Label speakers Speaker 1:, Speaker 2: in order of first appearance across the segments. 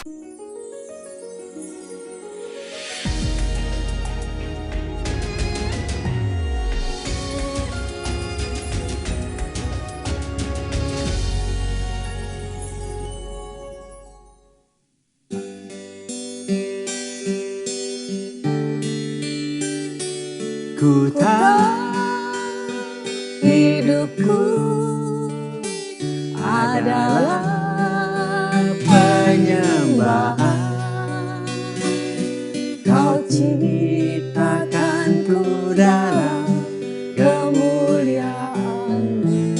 Speaker 1: Ku tahu hidupku adalah penyembahan. Kau ciptakanku dalam kemuliaan-Mu.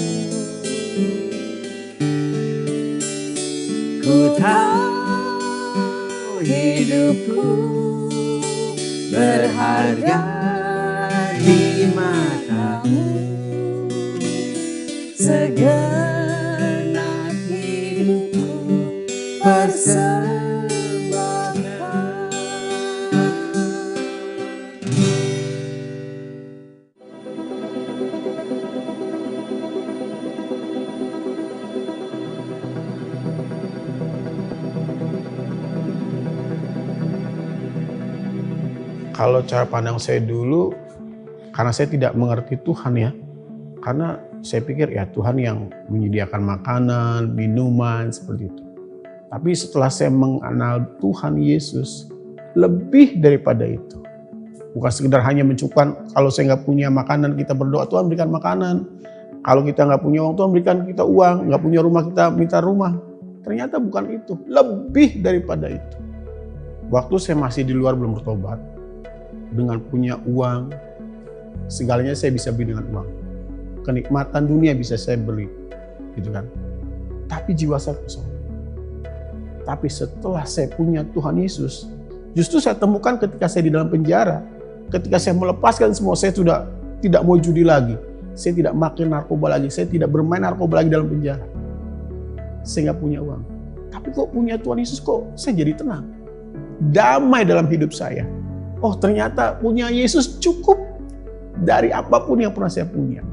Speaker 1: Ku tahu hidupku berharga di mata-Mu, segenap hidupku persembahkan.
Speaker 2: Kalau cara pandang saya dulu, karena saya tidak mengerti Tuhan ya, karena saya pikir ya Tuhan yang menyediakan makanan, minuman, seperti itu. Tapi setelah saya mengenal Tuhan Yesus, lebih daripada itu. Bukan sekedar hanya mencukupkan kalau saya nggak punya makanan, kita berdoa Tuhan berikan makanan. Kalau kita nggak punya uang, Tuhan berikan kita uang. Nggak punya rumah, kita minta rumah. Ternyata bukan itu, lebih daripada itu. Waktu saya masih di luar belum bertobat, dengan punya uang, segalanya saya bisa beli dengan uang. Kenikmatan dunia bisa saya beli, gitu kan. Tapi jiwa saya kosong. Tapi setelah saya punya Tuhan Yesus, justru saya temukan ketika saya di dalam penjara, ketika saya melepaskan semua, saya sudah tidak mau judi lagi, saya tidak makan narkoba lagi, saya tidak bermain narkoba lagi dalam penjara. Saya nggak punya uang. Tapi kok punya Tuhan Yesus, kok saya jadi tenang, damai dalam hidup saya. Oh ternyata punya Yesus cukup dari apapun yang pernah saya punya.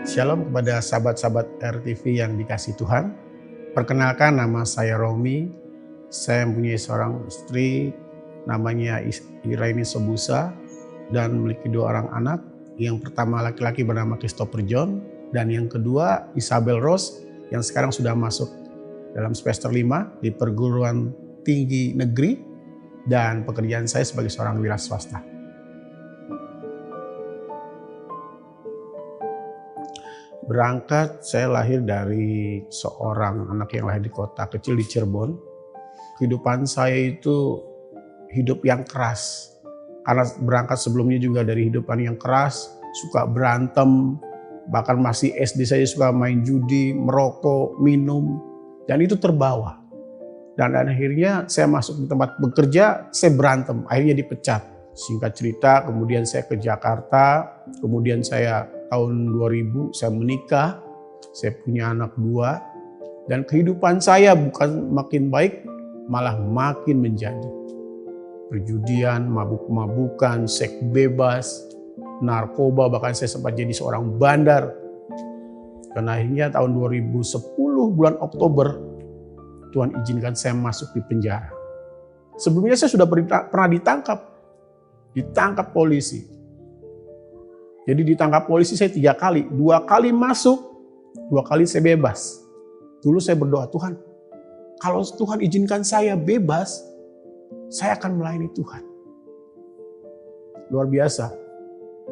Speaker 2: Shalom kepada sahabat-sahabat RTV yang dikasih Tuhan. Perkenalkan, nama saya Romi. Saya mempunyai seorang istri namanya Iraini Sobusa dan memiliki 2 orang anak. Yang pertama laki-laki bernama Christopher John dan yang kedua Isabel Rose yang sekarang sudah masuk dalam semester 5 di perguruan tinggi negeri, dan pekerjaan saya sebagai seorang wira swasta. Berangkat, saya lahir dari seorang anak yang lahir di kota kecil di Cirebon. Kehidupan saya itu hidup yang keras. Karena berangkat sebelumnya juga dari kehidupan yang keras, suka berantem, bahkan masih SD saya suka main judi, merokok, minum, dan itu terbawa. Dan akhirnya saya masuk di tempat bekerja, saya berantem, akhirnya dipecat. Singkat cerita, kemudian saya ke Jakarta, kemudian saya tahun 2000 saya menikah, saya punya anak 2, dan kehidupan saya bukan makin baik, malah makin menjadi. Perjudian, mabuk-mabukan, seks bebas, narkoba, bahkan saya sempat jadi seorang bandar. Dan akhirnya tahun 2010 bulan Oktober, Tuhan izinkan saya masuk di penjara. Sebelumnya saya sudah pernah ditangkap polisi. Jadi ditangkap polisi saya 3 kali, 2 kali masuk, 2 kali saya bebas. Dulu saya berdoa, Tuhan, kalau Tuhan izinkan saya bebas, saya akan melayani Tuhan. Luar biasa,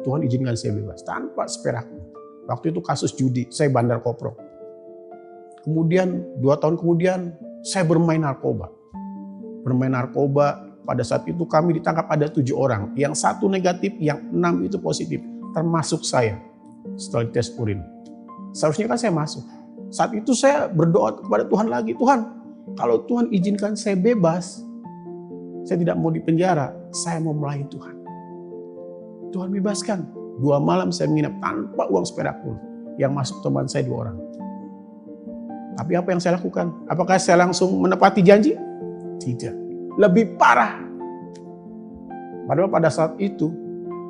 Speaker 2: Tuhan izinkan saya bebas tanpa seperak. Waktu itu kasus judi, saya bandar kopro. Kemudian 2 tahun kemudian saya bermain narkoba. Pada saat itu kami ditangkap ada 7 orang. Yang 1 negatif, yang 6 itu positif. Termasuk saya setelah dites urin. Seharusnya kan saya masuk. Saat itu saya berdoa kepada Tuhan lagi. Tuhan, kalau Tuhan izinkan saya bebas, saya tidak mau dipenjara, saya mau melayani Tuhan. Tuhan bebaskan. 2 malam saya menginap tanpa uang seperak pun. Yang masuk teman saya 2 orang. Tapi apa yang saya lakukan? Apakah saya langsung menepati janji? Tidak. Lebih parah. Padahal pada saat itu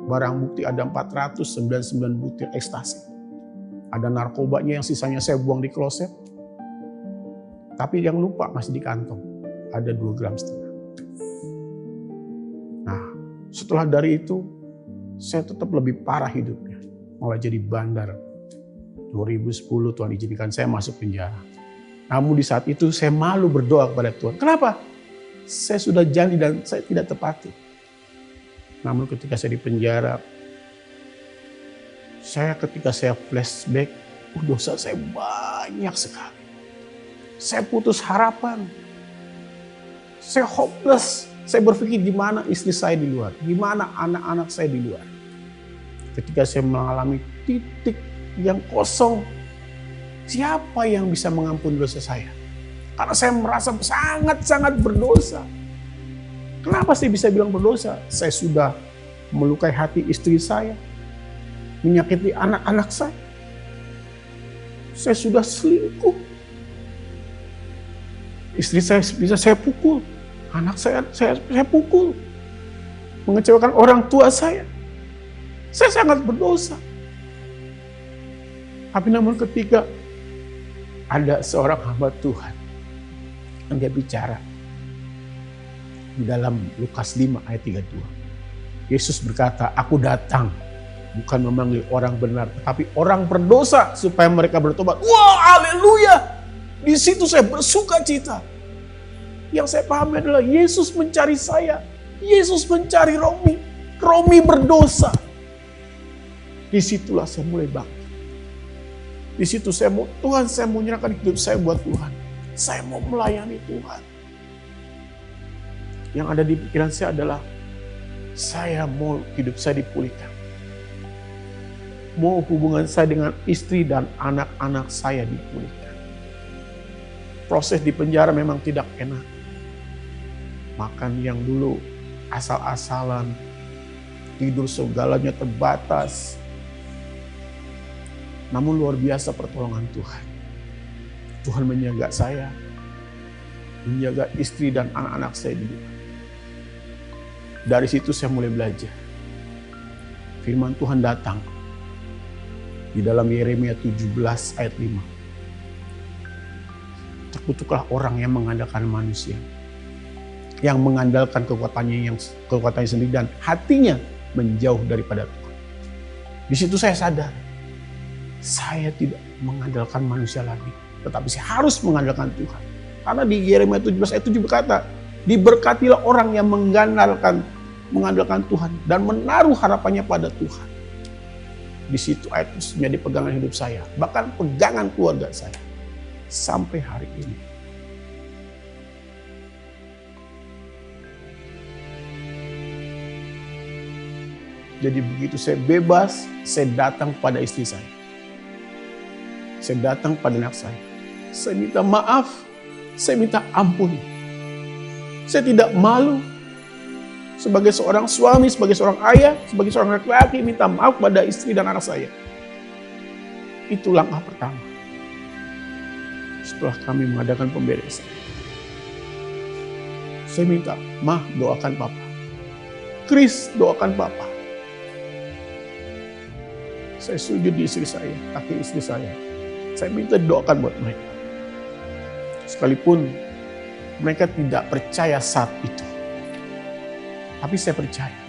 Speaker 2: barang bukti ada 499 butir ekstasi. Ada narkobanya yang sisanya saya buang di kloset. Tapi yang lupa masih di kantong. Ada 2,5 gram. Nah, setelah dari itu, saya tetap lebih parah hidupnya. Malah jadi bandar. 2010 Tuhan izinkan saya masuk penjara. Namun di saat itu saya malu berdoa kepada Tuhan. Kenapa? Saya sudah janji dan saya tidak tepati. Namun ketika saya di penjara, ketika saya flashback, dosa saya banyak sekali. Saya putus harapan. Saya hopeless. Saya berpikir gimana istri saya di luar, gimana anak-anak saya di luar. Ketika saya mengalami titik yang kosong, siapa yang bisa mengampuni dosa saya? Karena saya merasa sangat-sangat berdosa. Kenapa saya bisa bilang berdosa? Saya sudah melukai hati istri saya, menyakiti anak-anak saya. Saya sudah selingkuh. Istri saya bisa saya pukul, anak saya pukul. Mengecewakan orang tua saya. Saya sangat berdosa. Tapi namun ketika ada seorang hamba Tuhan yang dia bicara di dalam Lukas 5 ayat 32. Yesus berkata, aku datang bukan memanggil orang benar, tetapi orang berdosa supaya mereka bertobat. Wah, haleluya! Di situ saya bersuka cita. Yang saya pahami adalah Yesus mencari saya. Yesus mencari Romi. Romi berdosa. Disitulah saya mulai bangkit. Di situ saya mau menyerahkan hidup saya buat Tuhan. Saya mau melayani Tuhan. Yang ada di pikiran saya adalah saya mau hidup saya dipulihkan. Mau hubungan saya dengan istri dan anak-anak saya dipulihkan. Proses di penjara memang tidak enak. Makan yang dulu asal-asalan, tidur segalanya terbatas. Namun luar biasa pertolongan Tuhan. Tuhan menjaga saya, menjaga istri dan anak-anak saya di luar. Dari situ saya mulai belajar. Firman Tuhan datang di dalam Yeremia 17 ayat 5. Terkutuklah orang yang mengandalkan manusia, yang mengandalkan kekuatannya sendiri dan hatinya menjauh daripada Tuhan. Di situ saya sadar, saya tidak mengandalkan manusia lagi, tetapi saya harus mengandalkan Tuhan. Karena di Yeremia 17 ayat 7 berkata, diberkatilah orang yang mengandalkan Tuhan dan menaruh harapannya pada Tuhan. Di situ ayat itu menjadi pegangan hidup saya, bahkan pegangan keluarga saya sampai hari ini. Jadi begitu saya bebas, saya datang pada istri saya. Saya datang pada anak saya. Saya minta maaf, saya minta ampun. Saya tidak malu sebagai seorang suami, sebagai seorang ayah, sebagai seorang laki-laki minta maaf pada istri dan anak saya. Itu langkah pertama. Setelah kami mengadakan pemberesan, saya minta, Ma, doakan Papa. Chris, doakan Papa. Saya sujud di istri saya, kaki istri saya. Saya minta doakan buat mereka. Sekalipun mereka tidak percaya saat itu. Tapi saya percaya.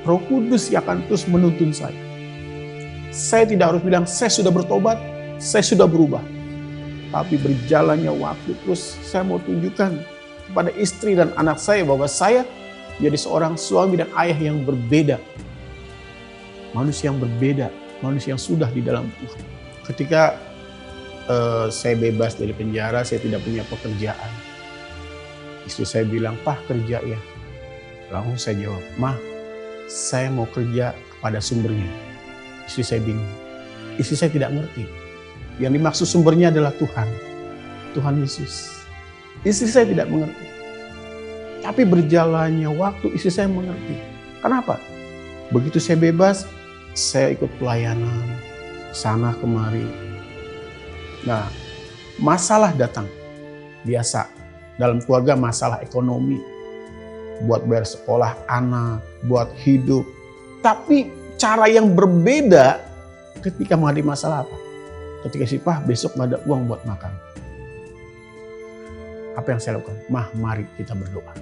Speaker 2: Roh Kudus yang akan terus menuntun saya. Saya tidak harus bilang, saya sudah bertobat, saya sudah berubah. Tapi berjalannya waktu terus saya mau tunjukkan kepada istri dan anak saya bahwa saya jadi seorang suami dan ayah yang berbeda. Manusia yang berbeda, manusia yang sudah di dalam Tuhan. Ketika saya bebas dari penjara, saya tidak punya pekerjaan. Istri saya bilang, Pak kerja ya. Langsung saya jawab, Ma, saya mau kerja kepada sumbernya. Istri saya bingung. Istri saya tidak ngerti. Yang dimaksud sumbernya adalah Tuhan. Tuhan Yesus. Istri saya tidak mengerti. Tapi berjalannya waktu istri saya mengerti. Kenapa? Begitu saya bebas, saya ikut pelayanan sana kemari. Nah, masalah datang. Biasa. Dalam keluarga masalah ekonomi. Buat bayar sekolah anak, buat hidup. Tapi cara yang berbeda ketika menghadapi masalah apa? Ketika si Pah besok nggak ada uang buat makan. Apa yang saya lakukan? Mari kita berdoa.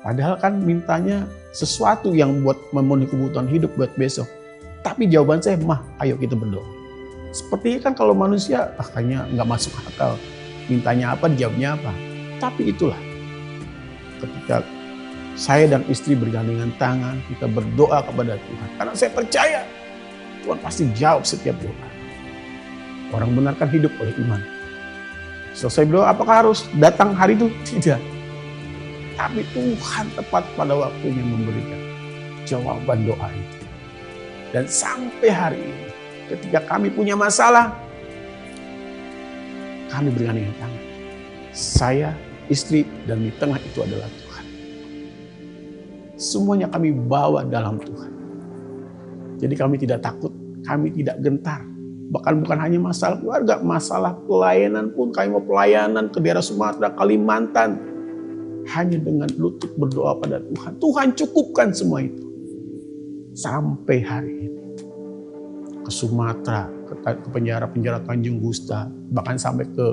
Speaker 2: Padahal kan mintanya sesuatu yang buat memenuhi kebutuhan hidup buat besok. Tapi jawaban saya, ayo kita berdoa. Sepertinya kan kalau manusia, kayaknya nggak masuk akal. Mintanya apa, jawabnya apa. Tapi itulah, ketika saya dan istri bergandengan tangan, kita berdoa kepada Tuhan. Karena saya percaya, Tuhan pasti jawab setiap doa. Orang benar kan hidup oleh iman. Selesai berdoa, apakah harus datang hari itu? Tidak. Tapi Tuhan tepat pada waktunya memberikan jawaban doa itu. Dan sampai hari ini, ketika kami punya masalah, kami bergandengan tangan. Saya, istri, dan di tengah itu adalah Tuhan. Semuanya kami bawa dalam Tuhan. Jadi kami tidak takut, kami tidak gentar. Bahkan bukan hanya masalah keluarga, masalah pelayanan pun kami mau pelayanan ke daerah Sumatera, Kalimantan. Hanya dengan lutut berdoa pada Tuhan. Tuhan cukupkan semua itu. Sampai hari ini. Ke Sumatera, ke penjara-penjara Tanjung Gusta. Bahkan sampai ke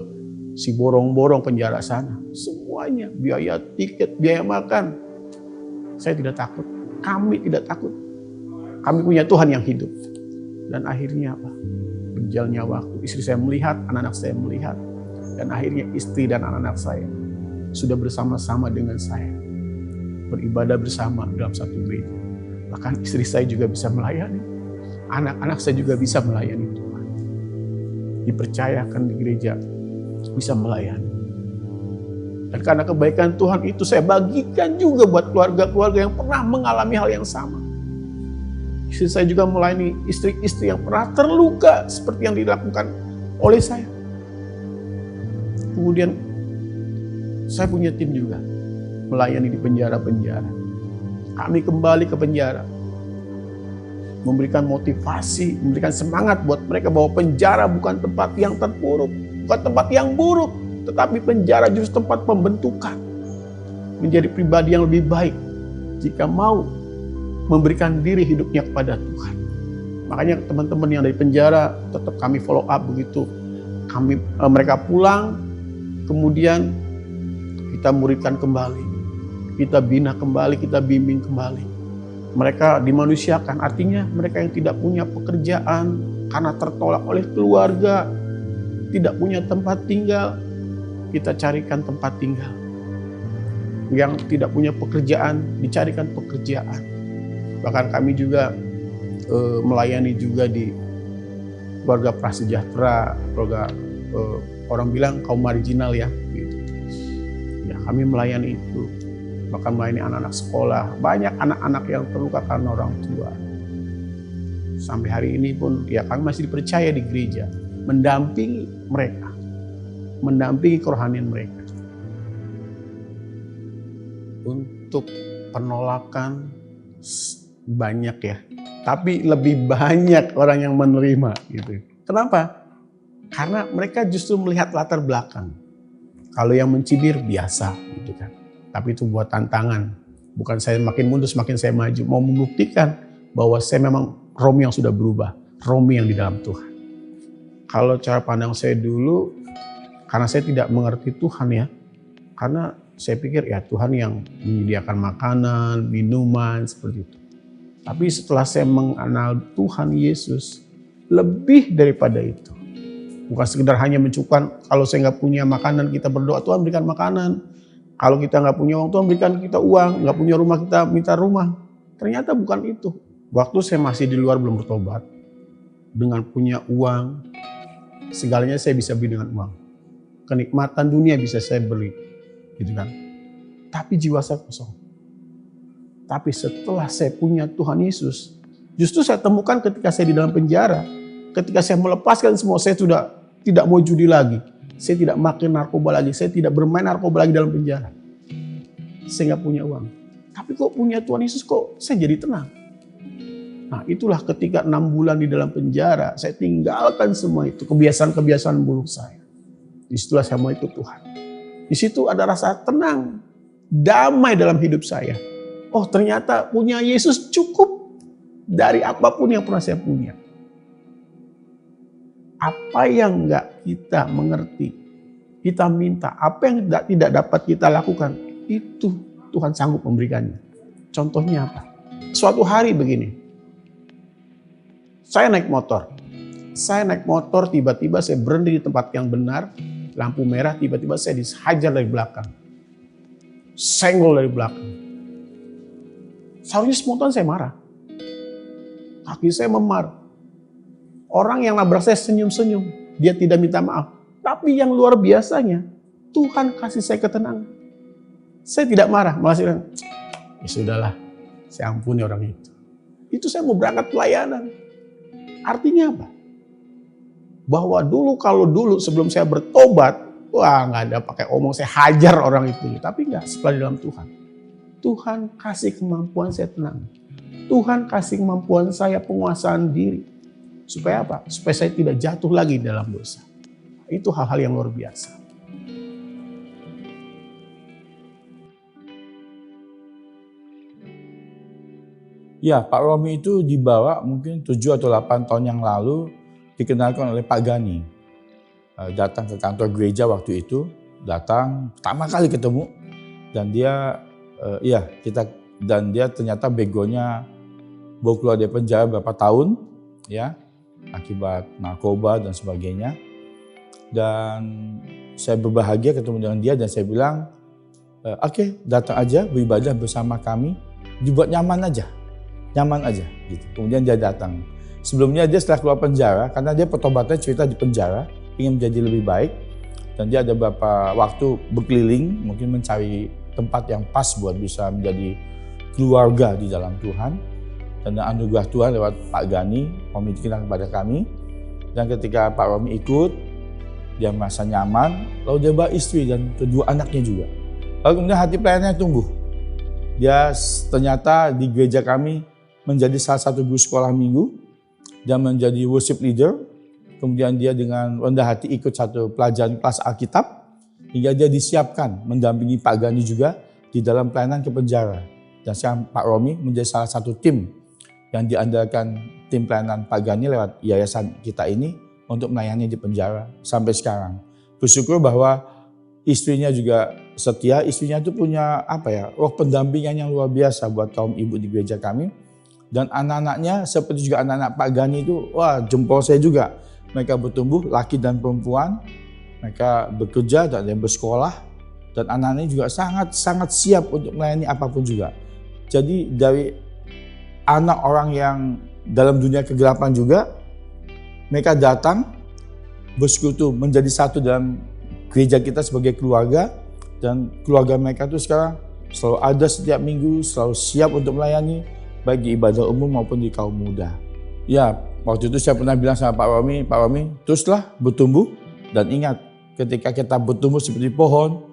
Speaker 2: si borong-borong penjara sana. Semuanya, biaya tiket, biaya makan. Saya tidak takut. Kami tidak takut. Kami punya Tuhan yang hidup. Dan akhirnya apa? Berjalannya waktu. Istri saya melihat, anak-anak saya melihat. Dan akhirnya istri dan anak-anak saya sudah bersama-sama dengan saya. Beribadah bersama dalam satu gereja. Bahkan istri saya juga bisa melayani. Anak-anak saya juga bisa melayani Tuhan. Dipercayakan di gereja, bisa melayani. Dan karena kebaikan Tuhan itu saya bagikan juga buat keluarga-keluarga yang pernah mengalami hal yang sama. Istri saya juga melayani istri-istri yang pernah terluka seperti yang dilakukan oleh saya. Kemudian saya punya tim juga, melayani di penjara-penjara. Kami kembali ke penjara, memberikan motivasi, memberikan semangat buat mereka bahwa penjara bukan tempat yang terpuruk, bukan tempat yang buruk, tetapi penjara justru tempat pembentukan. Menjadi pribadi yang lebih baik jika mau memberikan diri hidupnya kepada Tuhan. Makanya teman-teman yang dari penjara tetap kami follow up begitu. Mereka pulang, kemudian kita muridkan kembali, kita bina kembali, kita bimbing kembali. Mereka dimanusiakan, artinya mereka yang tidak punya pekerjaan karena tertolak oleh keluarga, tidak punya tempat tinggal, kita carikan tempat tinggal. Yang tidak punya pekerjaan, dicarikan pekerjaan. Bahkan kami juga melayani juga di keluarga prasejahtera, keluarga orang bilang kaum marginal ya. Kami melayani itu, bahkan melayani anak-anak sekolah. Banyak anak-anak yang terluka karena orang tua. Sampai hari ini pun ya kami masih dipercaya di gereja, mendampingi mereka, mendampingi kerohanian mereka. Untuk penolakan banyak ya, tapi lebih banyak orang yang menerima gitu. Kenapa? Karena mereka justru melihat latar belakang. Kalau yang mencibir biasa gitu kan. Tapi itu buat tantangan. Bukan saya makin mundur semakin saya maju. Mau membuktikan bahwa saya memang Romi yang sudah berubah. Romi yang di dalam Tuhan. Kalau cara pandang saya dulu, karena saya tidak mengerti Tuhan ya. Karena saya pikir ya Tuhan yang menyediakan makanan, minuman, seperti itu. Tapi setelah saya mengenal Tuhan Yesus, lebih daripada itu. Bukan sekedar hanya mencukupkan, kalau saya nggak punya makanan kita berdoa Tuhan berikan makanan. Kalau kita nggak punya uang Tuhan berikan kita uang. Nggak punya rumah kita minta rumah. Ternyata bukan itu. Waktu saya masih di luar belum bertobat, dengan punya uang, segalanya saya bisa beli dengan uang. Kenikmatan dunia bisa saya beli, gitu kan. Tapi jiwa saya kosong. Tapi setelah saya punya Tuhan Yesus, justru saya temukan ketika saya di dalam penjara, ketika saya melepaskan semua, saya sudah tidak mau judi lagi. Saya tidak makan narkoba lagi. Saya tidak bermain narkoba lagi dalam penjara. Saya nggak punya uang. Tapi kok punya Tuhan Yesus kok saya jadi tenang. Nah itulah ketika 6 bulan di dalam penjara, saya tinggalkan semua itu. Kebiasaan-kebiasaan buruk saya. Disitulah saya mau ikut Tuhan. Di situ ada rasa tenang, damai dalam hidup saya. Oh ternyata punya Yesus cukup dari apapun yang pernah saya punya. Apa yang nggak kita mengerti, kita minta, apa yang tidak dapat kita lakukan, itu Tuhan sanggup memberikannya. Contohnya apa? Suatu hari begini, saya naik motor. Tiba-tiba saya berhenti di tempat yang benar, lampu merah, tiba-tiba saya dihajar dari belakang. Senggol dari belakang. Seharusnya spontan saya marah. Kaki saya memar. Orang yang nabrak saya senyum-senyum. Dia tidak minta maaf. Tapi yang luar biasanya, Tuhan kasih saya ketenangan. Saya tidak marah, malah saya bilang, ya sudahlah, saya ampuni orang itu. Itu saya mau berangkat pelayanan. Artinya apa? Bahwa kalau dulu sebelum saya bertobat, wah nggak ada pakai omong, saya hajar orang itu. Tapi nggak, setelah di dalam Tuhan. Tuhan kasih kemampuan saya tenang. Tuhan kasih kemampuan saya penguasaan diri. Supaya apa? Supaya saya tidak jatuh lagi dalam dosa. Itu hal-hal yang luar biasa.
Speaker 3: Ya, Pak Romi itu dibawa mungkin 7 atau 8 tahun yang lalu dikenalkan oleh Pak Gani. Datang ke kantor gereja waktu itu, datang pertama kali ketemu dan dia dia ternyata begonya bawa keluar dari penjara berapa tahun ya, akibat narkoba dan sebagainya. Dan saya berbahagia ketemu dengan dia dan saya bilang, oke, datang aja beribadah bersama kami, dibuat nyaman aja gitu. Kemudian dia datang. Sebelumnya dia setelah keluar penjara, karena dia pertobatannya cerita di penjara, ingin menjadi lebih baik. Dan dia ada beberapa waktu berkeliling, mungkin mencari tempat yang pas buat bisa menjadi keluarga di dalam Tuhan. Dan anugerah Tuhan lewat Pak Gani, Romi dikenal kepada kami. Dan ketika Pak Romi ikut, dia merasa nyaman, lalu dia bawa istri dan kedua anaknya juga. Lalu kemudian hati pelayanannya tumbuh. Dia ternyata di gereja kami menjadi salah satu guru sekolah minggu dan menjadi worship leader. Kemudian dia dengan rendah hati ikut satu pelajaran kelas Alkitab hingga dia disiapkan mendampingi Pak Gani juga di dalam pelayanan ke penjara. Dan sekarang Pak Romi menjadi salah satu tim yang diandalkan tim pelayanan Pak Gani lewat yayasan kita ini untuk melayani di penjara sampai sekarang. Bersyukur bahwa istrinya juga setia, istrinya itu punya roh pendampingan yang luar biasa buat kaum ibu di gereja kami. Dan anak-anaknya seperti juga anak-anak Pak Gani itu, wah jempol saya juga. Mereka bertumbuh, laki dan perempuan, mereka bekerja dan bersekolah. Dan anak-anaknya juga sangat siap untuk melayani apapun juga. Jadi dari anak orang yang dalam dunia kegelapan juga, mereka datang bersekutu menjadi satu dalam gereja kita sebagai keluarga. Dan keluarga mereka itu sekarang selalu ada setiap minggu, selalu siap untuk melayani baik di ibadah umum maupun di kaum muda. Ya, waktu itu saya pernah bilang sama Pak Romi, teruslah bertumbuh dan ingat ketika kita bertumbuh seperti pohon,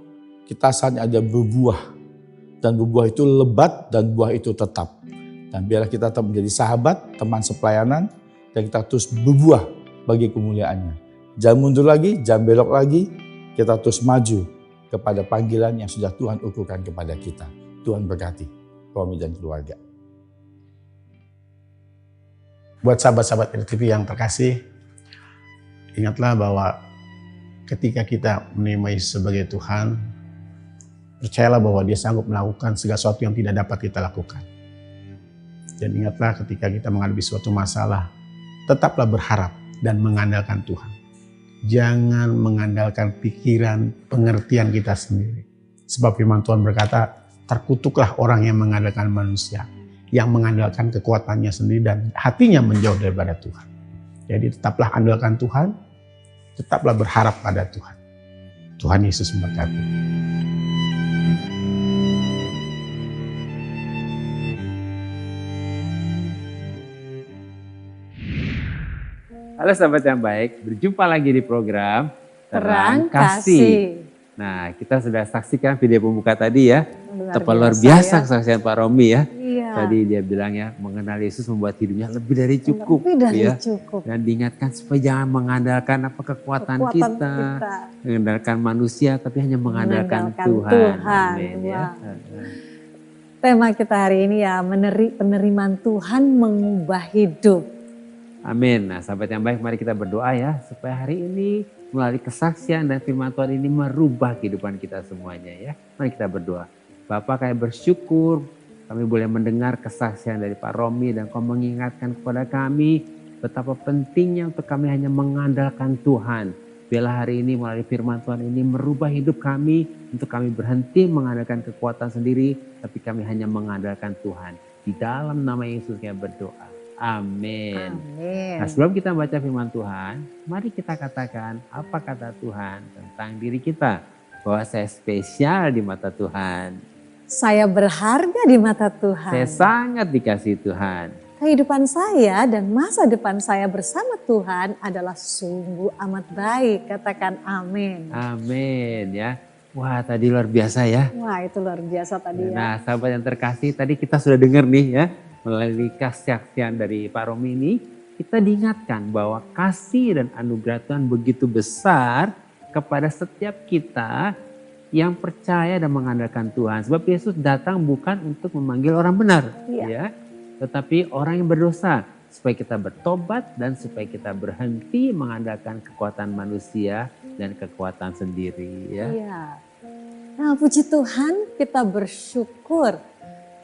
Speaker 3: kita saatnya ada berbuah. Dan berbuah itu lebat dan buah itu tetap. Dan biarlah kita tetap menjadi sahabat, teman sepelayanan, dan kita terus berbuah bagi kemuliaannya. Jangan mundur lagi, jangan belok lagi, kita terus maju kepada panggilan yang sudah Tuhan ukurkan kepada kita. Tuhan berkati Romi dan keluarga.
Speaker 2: Buat sahabat-sahabat RTV yang terkasih, ingatlah bahwa ketika kita menerima Yesus sebagai Tuhan, percayalah bahwa Dia sanggup melakukan segala sesuatu yang tidak dapat kita lakukan. Dan ingatlah ketika kita menghadapi suatu masalah, tetaplah berharap dan mengandalkan Tuhan. Jangan mengandalkan pikiran, pengertian kita sendiri. Sebab firman Tuhan berkata, terkutuklah orang yang mengandalkan manusia, yang mengandalkan kekuatannya sendiri dan hatinya menjauh daripada Tuhan. Jadi tetaplah andalkan Tuhan, tetaplah berharap pada Tuhan. Tuhan Yesus memberkati.
Speaker 1: Halo sahabat yang baik, berjumpa lagi di program
Speaker 4: Terang Kasih.
Speaker 1: Nah, kita sudah saksikan video pembuka tadi ya.
Speaker 4: Luar
Speaker 1: biasa kesaksian Pak Romi ya.
Speaker 4: Iya.
Speaker 1: Tadi dia bilang ya, mengenal Yesus membuat hidupnya lebih dari cukup.
Speaker 4: Lebih dari
Speaker 1: ya.
Speaker 4: cukup.
Speaker 1: Dan diingatkan supaya jangan mengandalkan kekuatan kita, mengandalkan manusia, tapi hanya mengandalkan Tuhan. Amin, ya.
Speaker 4: Tema kita hari ini ya, penerimaan Tuhan mengubah hidup.
Speaker 1: Amin. Nah sahabat yang baik, mari kita berdoa ya supaya hari ini melalui kesaksian dan firman Tuhan ini merubah kehidupan kita semuanya ya. Mari kita berdoa. Bapa, kami bersyukur kami boleh mendengar kesaksian dari Pak Romi dan Kau mengingatkan kepada kami betapa pentingnya untuk kami hanya mengandalkan Tuhan. Biarlah hari ini melalui firman Tuhan ini merubah hidup kami untuk kami berhenti mengandalkan kekuatan sendiri, tapi kami hanya mengandalkan Tuhan. Di dalam nama Yesus kami berdoa. Amin.
Speaker 4: Amin.
Speaker 1: Nah, sebelum kita baca firman Tuhan, mari kita katakan apa kata Tuhan tentang diri kita. Bahwa saya spesial di mata Tuhan.
Speaker 4: Saya berharga di mata Tuhan.
Speaker 1: Saya sangat dikasihi Tuhan.
Speaker 4: Kehidupan saya dan masa depan saya bersama Tuhan adalah sungguh amat baik. Katakan amin.
Speaker 1: Amin ya. Wah tadi luar biasa ya.
Speaker 4: Wah itu luar biasa tadi ya.
Speaker 1: Nah sahabat yang terkasih, tadi kita sudah dengar nih ya. Melalui kesaksian dari Pak Romi ini, kita diingatkan bahwa kasih dan anugerah Tuhan begitu besar kepada setiap kita yang percaya dan mengandalkan Tuhan. Sebab Yesus datang bukan untuk memanggil orang benar. Ya. Tetapi orang yang berdosa, supaya kita bertobat dan supaya kita berhenti mengandalkan kekuatan manusia dan kekuatan sendiri. Ya.
Speaker 4: Iya. Nah puji Tuhan, kita bersyukur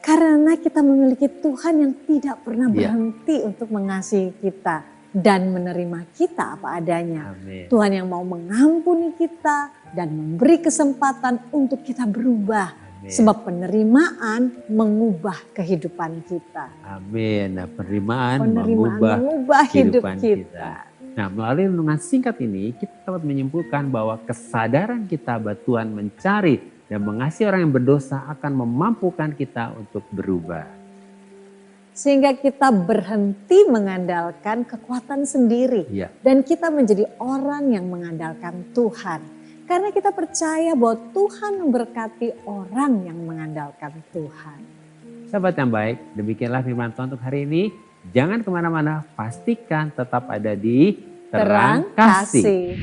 Speaker 4: karena kita memiliki Tuhan yang tidak pernah berhenti untuk mengasihi kita dan menerima kita apa adanya.
Speaker 1: Amin.
Speaker 4: Tuhan yang mau mengampuni kita dan memberi kesempatan untuk kita berubah. Sebab penerimaan mengubah kehidupan kita.
Speaker 1: Amin. Nah, penerimaan mengubah
Speaker 4: hidup kita.
Speaker 1: Nah, melalui renungan singkat ini kita dapat menyimpulkan bahwa kesadaran kita bahwa Tuhan mencari dan mengasihi orang yang berdosa akan memampukan kita untuk berubah.
Speaker 4: Sehingga kita berhenti mengandalkan kekuatan sendiri. Dan kita menjadi orang yang mengandalkan Tuhan. Karena kita percaya bahwa Tuhan memberkati orang yang mengandalkan Tuhan.
Speaker 1: Sahabat yang baik, demikianlah firman Tuhan untuk hari ini. Jangan kemana-mana, pastikan tetap ada di Terang Kasih.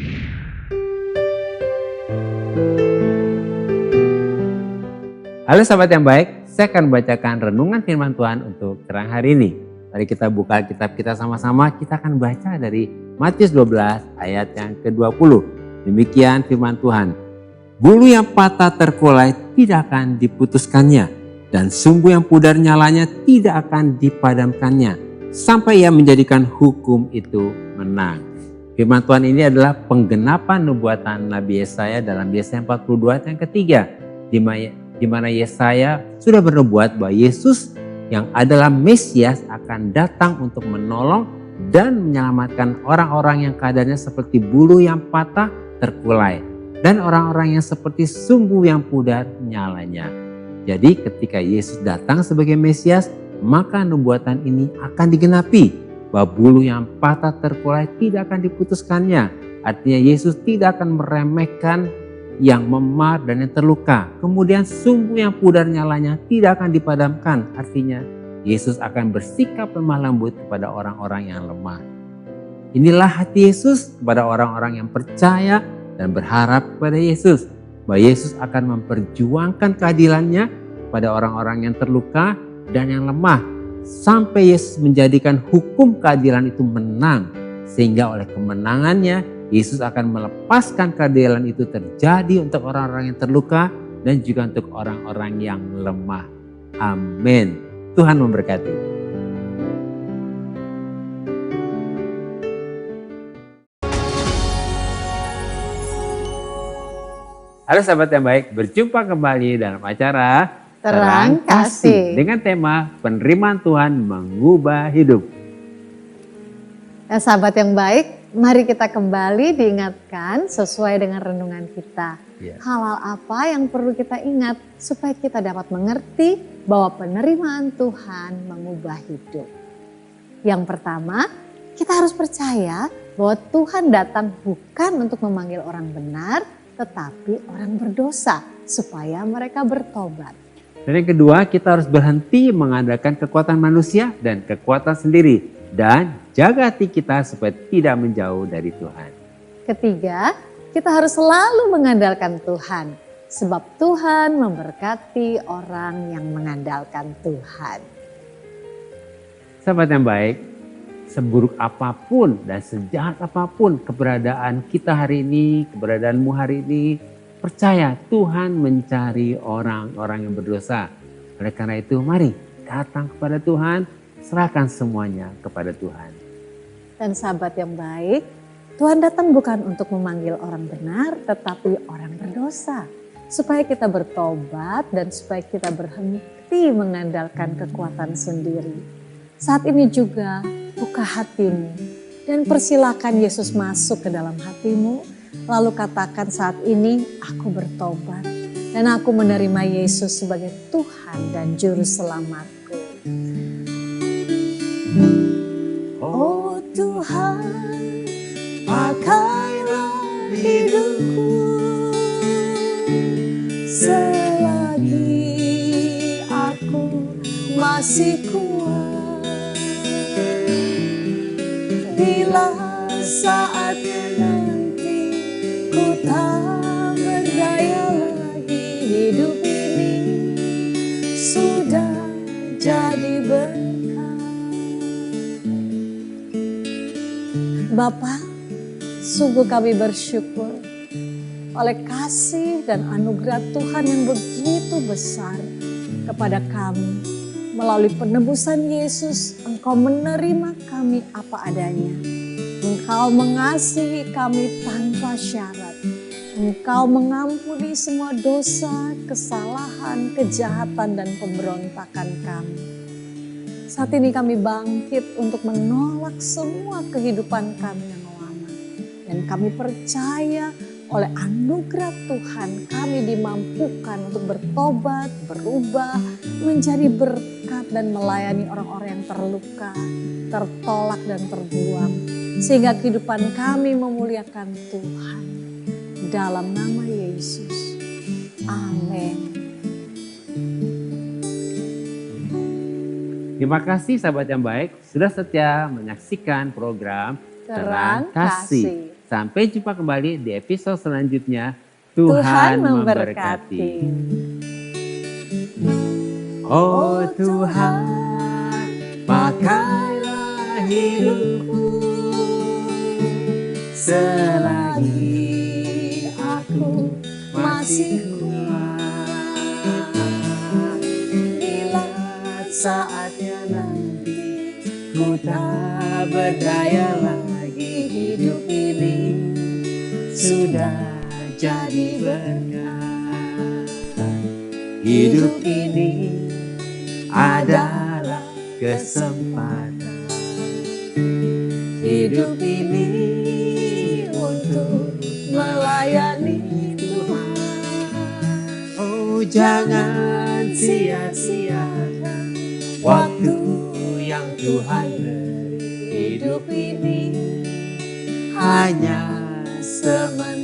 Speaker 1: Halo sahabat yang baik, saya akan bacakan renungan firman Tuhan untuk terang hari ini. Mari kita buka kitab kita sama-sama, kita akan baca dari Matius 12 ayat yang ke-20. Demikian firman Tuhan. Bulu yang patah terkulai tidak akan diputuskannya, dan sumbu yang pudar nyalanya tidak akan dipadamkannya, sampai ia menjadikan hukum itu menang. Firman Tuhan ini adalah penggenapan nubuatan Nabi Yesaya dalam Yesaya 42 ayat yang ketiga. Di mana Yesaya sudah bernubuat bahwa Yesus yang adalah Mesias akan datang untuk menolong dan menyelamatkan orang-orang yang keadaannya seperti bulu yang patah terkulai dan orang-orang yang seperti sumbu yang pudar nyalanya. Jadi ketika Yesus datang sebagai Mesias, maka nubuatan ini akan digenapi bahwa bulu yang patah terkulai tidak akan diputuskannya. Artinya Yesus tidak akan meremehkan yang memar dan yang terluka. Kemudian sumbu yang pudar nyalanya tidak akan dipadamkan. Artinya Yesus akan bersikap lemah lembut kepada orang-orang yang lemah. Inilah hati Yesus kepada orang-orang yang percaya dan berharap kepada Yesus. Bahwa Yesus akan memperjuangkan keadilannya pada orang-orang yang terluka dan yang lemah. Sampai Yesus menjadikan hukum keadilan itu menang. Sehingga oleh kemenangannya Yesus akan melepaskan keadilan itu terjadi untuk orang-orang yang terluka dan juga untuk orang-orang yang lemah. Amin. Tuhan memberkati. Halo sahabat yang baik, berjumpa kembali dalam acara
Speaker 4: Terang Kasih
Speaker 1: dengan tema penerimaan Tuhan mengubah hidup.
Speaker 4: Ya, sahabat yang baik, mari kita kembali diingatkan sesuai dengan renungan kita. Hal-hal apa yang perlu kita ingat supaya kita dapat mengerti bahwa penerimaan Tuhan mengubah hidup. Yang pertama, kita harus percaya bahwa Tuhan datang bukan untuk memanggil orang benar, tetapi orang berdosa supaya mereka bertobat.
Speaker 1: Dan yang kedua, kita harus berhenti mengandalkan kekuatan manusia dan kekuatan sendiri dan jaga hati kita supaya tidak menjauh dari Tuhan.
Speaker 4: Ketiga, kita harus selalu mengandalkan Tuhan sebab Tuhan memberkati orang yang mengandalkan Tuhan.
Speaker 1: Sahabat yang baik, seburuk apapun dan sejahat apapun keberadaan kita hari ini, keberadaanmu hari ini, percaya Tuhan mencari orang-orang yang berdosa. Oleh karena itu mari datang kepada Tuhan, serahkan semuanya kepada Tuhan.
Speaker 4: Dan sahabat yang baik, Tuhan datang bukan untuk memanggil orang benar, tetapi orang berdosa. Supaya kita bertobat dan supaya kita berhenti mengandalkan kekuatan sendiri. Saat ini juga buka hatimu dan persilakan Yesus masuk ke dalam hatimu. Lalu katakan saat ini aku bertobat dan aku menerima Yesus sebagai Tuhan dan Juru Selamatku. Oh Tuhan, pakailah hidupku selagi aku masih kuat. Bila saatnya nanti ku tak berdaya lagi, hidup ini sudah jadi berkat. Bapa, sungguh kami bersyukur oleh kasih dan anugerah Tuhan yang begitu besar kepada kami. Melalui penebusan Yesus, Engkau menerima kami apa adanya. Engkau mengasihi kami tanpa syarat. Engkau mengampuni semua dosa, kesalahan, kejahatan, dan pemberontakan kami. Saat ini kami bangkit untuk menolak semua kehidupan kami yang lama. Dan kami percaya oleh anugerah Tuhan kami dimampukan untuk bertobat, berubah, menjadi berkat dan melayani orang-orang yang terluka, tertolak dan terbuang. Sehingga kehidupan kami memuliakan Tuhan. Dalam nama Yesus. Amin.
Speaker 1: Terima kasih sahabat yang baik sudah setia menyaksikan program Terang Kasih. Sampai jumpa kembali di episode selanjutnya. Tuhan memberkati. Oh Tuhan, pakailah hidupku selagi aku masih kuat. Bila saatnya nanti ku tak berdaya lagi, hidup ini sudah jadi berkat. Hidup ini adalah kesempatan. Hidup ini untuk melayani Tuhan. Oh jangan sia-siakan waktu yang Tuhan beri. Hidup ini hanya sementara.